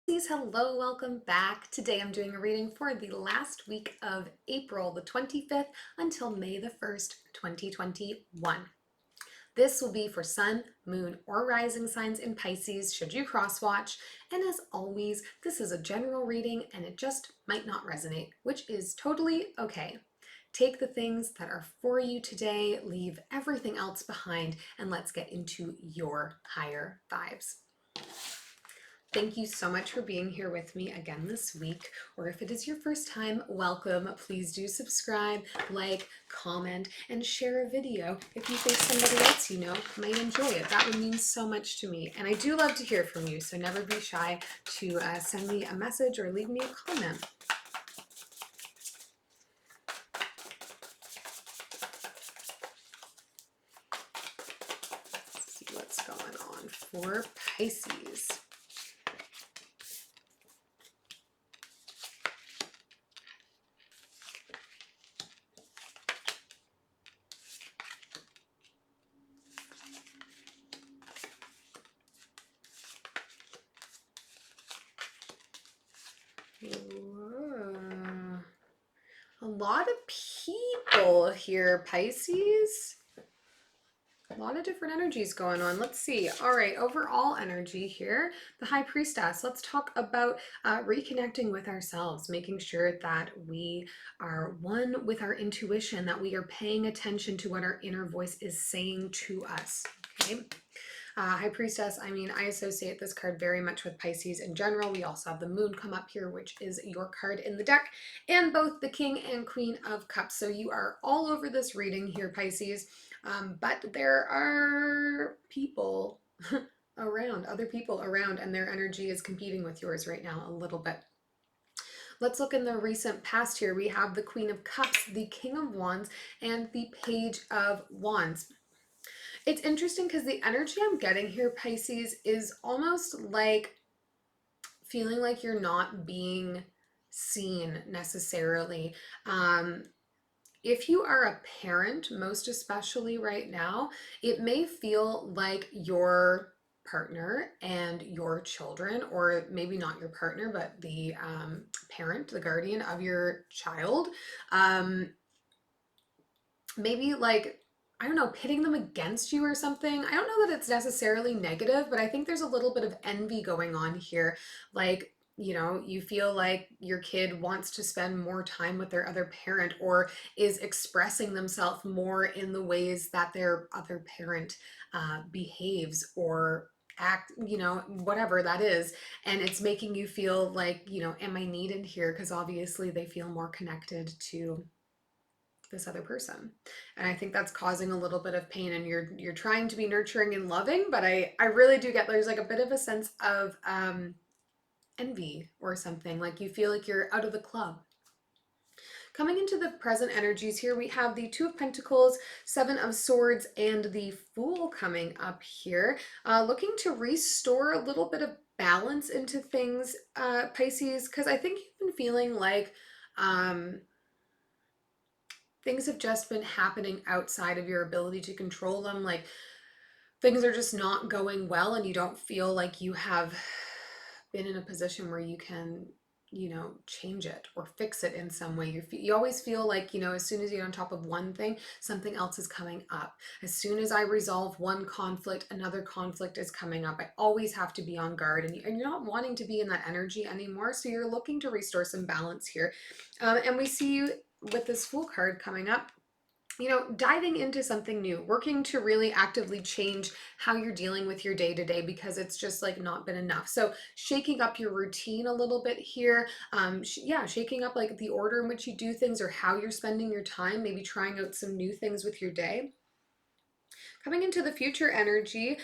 Hello, welcome back. Today I'm doing a reading for the last week of April the 25th until May the 1st, 2021. This will be for Sun, Moon, or Rising signs in Pisces should you cross watch. And as always, this is a general reading and it just might not resonate, which is totally okay. Take the things that are for you today, leave everything else behind, and let's get into your higher vibes. Thank you so much for being here with me again this week, or if it is your first time, welcome. Please do subscribe, like, comment, and share a video if you think somebody else you know might enjoy it. That would mean so much to me, and I do love to hear from you, so never be shy to send me a message or leave me a comment. Let's see what's going on for Pisces. Whoa. A lot of people here, Pisces. A lot of different energies going on. Let's see. All right, overall energy here, the High Priestess. Let's talk about reconnecting with ourselves, making sure that we are one with our intuition, that we are paying attention to what our inner voice is saying to us. Okay. High Priestess, I mean, I associate this card very much with Pisces in general. We also have the Moon come up here, which is your card in the deck, and both the King and Queen of Cups. So you are all over this reading here, Pisces. But there are people around, other people around, and their energy is competing with yours right now a little bit. Let's look in the recent past here. We have the Queen of Cups, the King of Wands, and the Page of Wands. It's interesting because the energy I'm getting here, Pisces, is almost like feeling like you're not being seen necessarily. If you are a parent, most especially right now, it may feel like your partner and your children, or maybe not your partner, but the parent, the guardian of your child, maybe like, I don't know, pitting them against you or something. I don't know that it's necessarily negative, but I think there's a little bit of envy going on here. Like, you know, you feel like your kid wants to spend more time with their other parent or is expressing themselves more in the ways that their other parent behaves or act, you know, whatever that is. And it's making you feel like, you know, am I needed here? Because obviously they feel more connected to this other person, and I think that's causing a little bit of pain, and you're trying to be nurturing and loving, but I really do get there's like a bit of a sense of envy or something, like you feel like you're out of the club. Coming into the present energies here, we have the Two of Pentacles, Seven of Swords, and the Fool coming up here, looking to restore a little bit of balance into things, Pisces, because I think you've been feeling like things have just been happening outside of your ability to control them. Like things are just not going well, and you don't feel like you have been in a position where you can, you know, change it or fix it in some way. You always feel like, you know, as soon as you're on top of one thing, something else is coming up. As soon as I resolve one conflict, another conflict is coming up. I always have to be on guard, and you're not wanting to be in that energy anymore. So you're looking to restore some balance here. And we see you with this Fool card coming up, you know, diving into something new, working to really actively change how you're dealing with your day to day, because it's just like not been enough. So shaking up your routine a little bit here. Yeah, shaking up like the order in which you do things or how you're spending your time, maybe trying out some new things with your day. Coming into the future energy,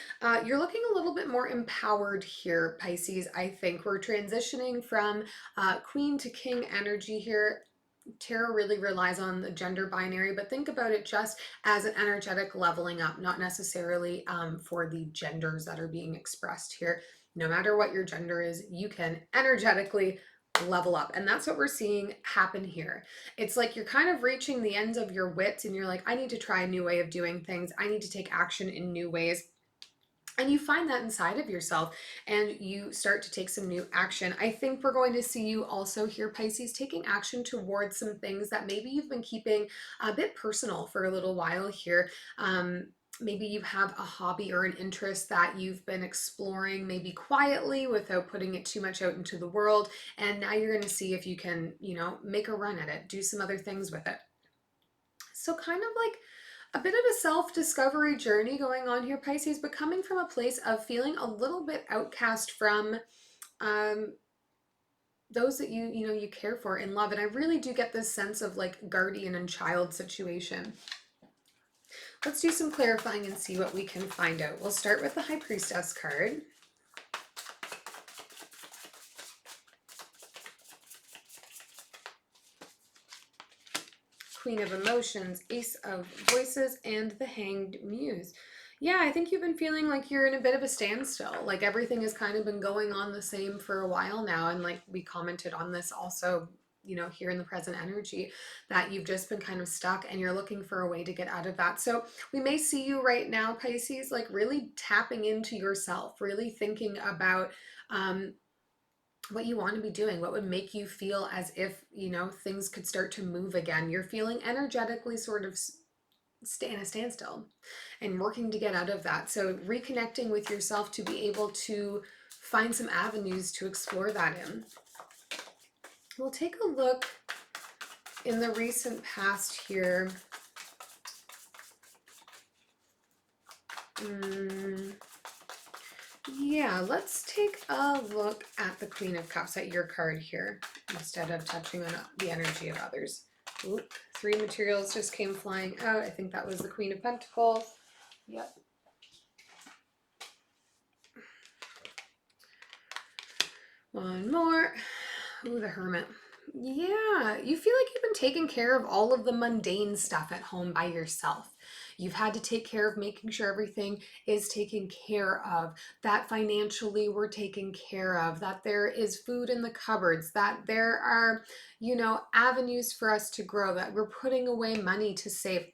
you're looking a little bit more empowered here, Pisces. I think we're transitioning from Queen to King energy here. Tarot really relies on the gender binary, but think about it just as an energetic leveling up, not necessarily for the genders that are being expressed here. No matter what your gender is, you can energetically level up. And that's what we're seeing happen here. It's like you're kind of reaching the ends of your wits and you're like, I need to try a new way of doing things. I need to take action in new ways. And you find that inside of yourself and you start to take some new action. I think we're going to see you also here, Pisces, taking action towards some things that maybe you've been keeping a bit personal for a little while here. Maybe you have a hobby or an interest that you've been exploring maybe quietly without putting it too much out into the world. And now you're going to see if you can, make a run at it, do some other things with it. So kind of like a bit of a self-discovery journey going on here, Pisces, but coming from a place of feeling a little bit outcast from um, those that you care for and love. And I really do get this sense of like guardian and child situation. Let's do some clarifying and see what we can find out. We'll start with the High Priestess card. Queen of Emotions, Ace of Voices, and the Hanged Muse. Yeah, I think you've been feeling like you're in a bit of a standstill. Like everything has kind of been going on the same for a while now. And like we commented on this also, here in the present energy, that you've just been kind of stuck and you're looking for a way to get out of that. So we may see you right now, Pisces, like really tapping into yourself, really thinking about what you want to be doing, what would make you feel as if, things could start to move again. You're feeling energetically sort of stay in a standstill and working to get out of that. So reconnecting with yourself to be able to find some avenues to explore that in. We'll take a look in the recent past here. Yeah, let's take a look at the Queen of Cups, at your card here, instead of touching on the energy of others. Ooh, 3 materials just came flying out. I think that was the Queen of Pentacles. Yep. One more. Ooh, the Hermit. Yeah, you feel like you've been taking care of all of the mundane stuff at home by yourself. You've had to take care of making sure everything is taken care of, that financially we're taken care of, that there is food in the cupboards, that there are, avenues for us to grow, that we're putting away money to save.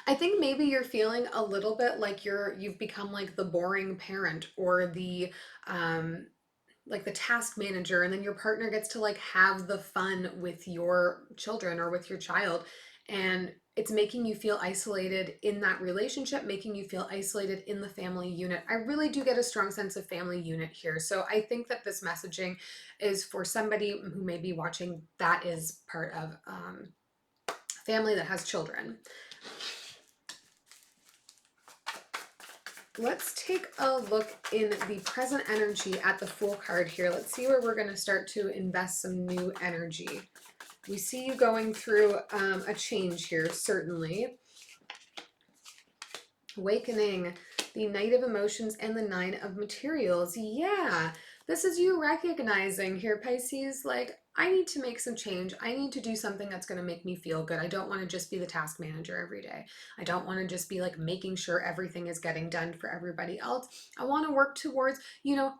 I think maybe you're feeling a little bit like you've become like the boring parent or the like the task manager, and then your partner gets to like have the fun with your children or with your child, and it's making you feel isolated in that relationship, making you feel isolated in the family unit. I really do get a strong sense of family unit here. So I think that this messaging is for somebody who may be watching that is part of family that has children. Let's take a look in the present energy at the Fool card here. Let's see where we're going to start to invest some new energy. We see you going through a change here, certainly. Awakening, the Knight of Emotions, and the Nine of Materials. Yeah, this is you recognizing here, Pisces, like, I need to make some change. I need to do something that's going to make me feel good. I don't want to just be the task manager every day. I don't want to just be like making sure everything is getting done for everybody else. I want to work towards,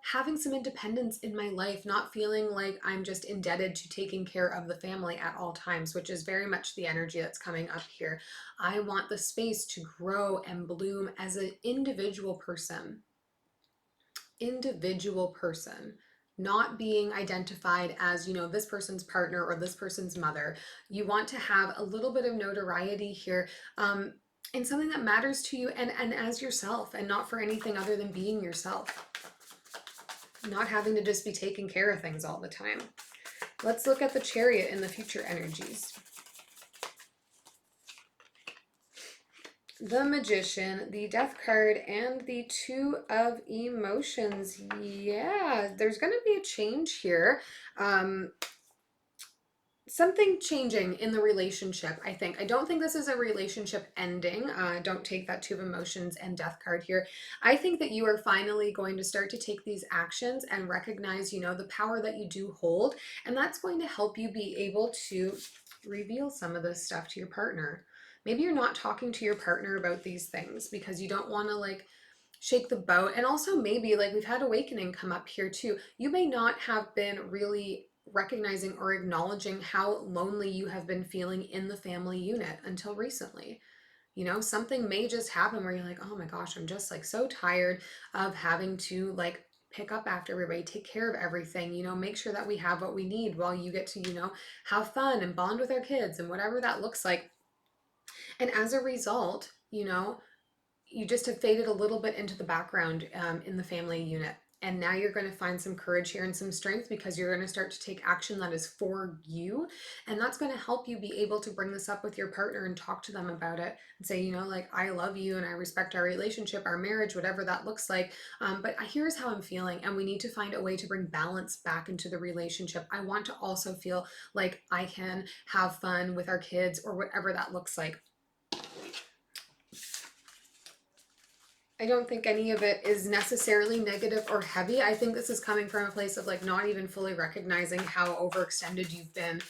having some independence in my life, not feeling like I'm just indebted to taking care of the family at all times, which is very much the energy that's coming up here. I want the space to grow and bloom as an individual person. Not being identified as, this person's partner or this person's mother. You want to have a little bit of notoriety here in something that matters to you and as yourself, and not for anything other than being yourself. Not having to just be taking care of things all the time. Let's look at the Chariot in the future energies. The Magician, the Death card, and the Two of Emotions. Yeah, there's going to be a change here. Something changing in the relationship, I think. I don't think this is a relationship ending. Don't take that Two of Emotions and Death card here. I think that you are finally going to start to take these actions and recognize, the power that you do hold. And that's going to help you be able to reveal some of this stuff to your partner. Maybe you're not talking to your partner about these things because you don't want to like shake the boat. And also maybe like we've had awakening come up here too. You may not have been really recognizing or acknowledging how lonely you have been feeling in the family unit until recently. You know, something may just happen where you're like, oh my gosh, I'm just like so tired of having to like pick up after everybody, take care of everything, you know, make sure that we have what we need while you get to, you know, have fun and bond with our kids and whatever that looks like. And as a result, you know, you just have faded a little bit into the background in the family unit. And now you're going to find some courage here and some strength because you're going to start to take action that is for you. And that's going to help you be able to bring this up with your partner and talk to them about it and say, you know, like, I love you and I respect our relationship, our marriage, whatever that looks like. But here's how I'm feeling. And we need to find a way to bring balance back into the relationship. I want to also feel like I can have fun with our kids or whatever that looks like. I don't think any of it is necessarily negative or heavy. I think this is coming from a place of like not even fully recognizing how overextended you've been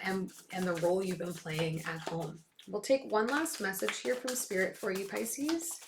and the role you've been playing at home. We'll take one last message here from Spirit for you, Pisces.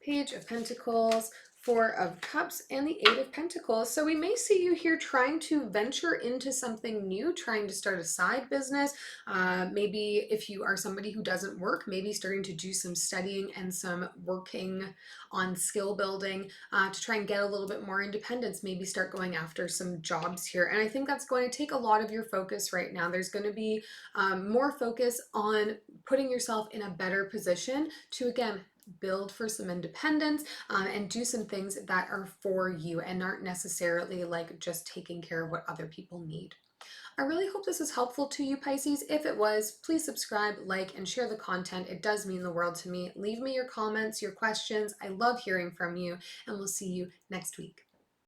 Page of Pentacles, Four of Cups, and the Eight of Pentacles. So we may see you here trying to venture into something new, trying to start a side business. Maybe if you are somebody who doesn't work, maybe starting to do some studying and some working on skill building to try and get a little bit more independence, maybe start going after some jobs here. And I think that's going to take a lot of your focus right now. There's going to be more focus on putting yourself in a better position to, again, build for some independence and do some things that are for you and aren't necessarily like just taking care of what other people need. I really hope this is helpful to you, Pisces. If it was, please subscribe, like, and share the content. It does mean the world to me. Leave me your comments, your questions. I love hearing from you, and we'll see you next week.